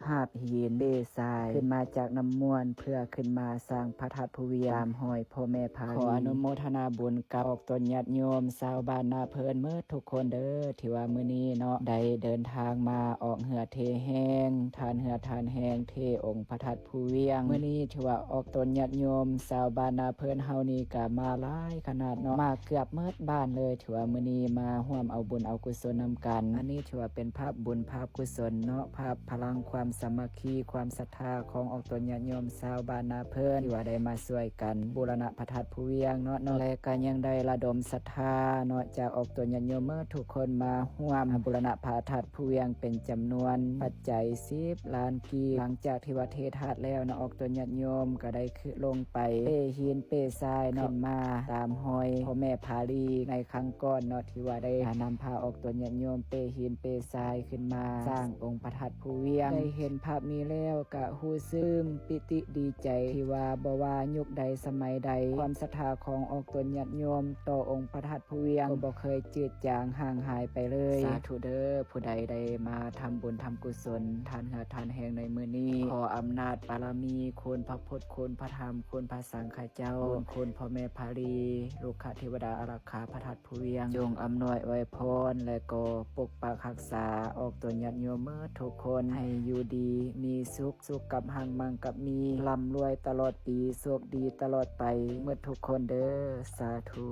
หาบหินเดทรายขึ้นมาจากน้ำมวนเพื่อขึ้นมาสร้างพระธาตุภูเวียงตามหอยพ่อแม่พาลีขออนุโมทนาบุญกับออกตนญาติโยมชาวบ้านนาเพิ่นเมื่อทุกคนเด้อที่ว่ามื้อนี้เนาะได้เดินทางมาออกเหือเทแห้งทานเหือทานแห้งเทองค์พระธาตุภูเวียงมื้อนี้ที่ว่าออกตนญาติโยมชาวบ้านนาเพิ่นเฮานี่ก็มาหลายขนาดเนาะมาเกือบเมิดบ้านเลยถือว่ามื้อนี้มาร่วมเอาบุญเอากุศลนำกันอันนี้ถือว่าเป็นภาพบุญภาพกุศลเนาะภาพพลังความสามัคคีความศรัทธาของออกตนญาติโยมชาวบ้านนาเพิ่นที่ว่าได้มาช่วยกันบูรณะพระธาตุภูเวียงเนาะและก็ยังได้ระดมศรัทธาเนาะจากออกตนญาติโยมเมื่อทุกคนมาร่วมบูรณะพระธาตุภูเวียงเป็นจำนวนปัจจัย10 ล้านกีบหลังจากที่ว่าเทธาตุแล้วเนาะออกตนญาติโยมก็ได้ขึ้นลงไปเปหินเปทรายเนาะมาตามหอยพ่อแม่พาลีในครั้งก่อนเนาะที่ว่าได้นำพาออกตนญาติโยมเปหินเปทรายขึ้นมาสร้างองค์พระธาตุภูเวียงได้เห็นภาพนี้แล้วก็ฮู้ซึ้งปิติดีใจที่ว่าบ่ว่ายุคใดสมัยใดความศรัทธาของออกตนญาติโยมต่อองค์พระธาตุภูเวียงก็บ่เคยจืดจางห่างหายไปเลยสาธุเด้อผู้ใดได้มาทำบุญทำกุศลทานเหือทานแห้งในมื้อนี้ขออำนาจบารมีคุณพระพุทธคุณพระธรรมคุณพระสังฆเจ้าคุณพ่อแม่พาลีลูกขเทวดาอารักขาพระธาตุภูเวียงจงอำนวยอวยพรและก็ปกปักรักษาออกตนญาติโยมเมื่อทุกคนให้อยู่ดีมีสุขกับหังมังกับมีร่ำรวยตลอดปีโชคดีตลอดไปเมื่อทุกคนเด้อสาธุ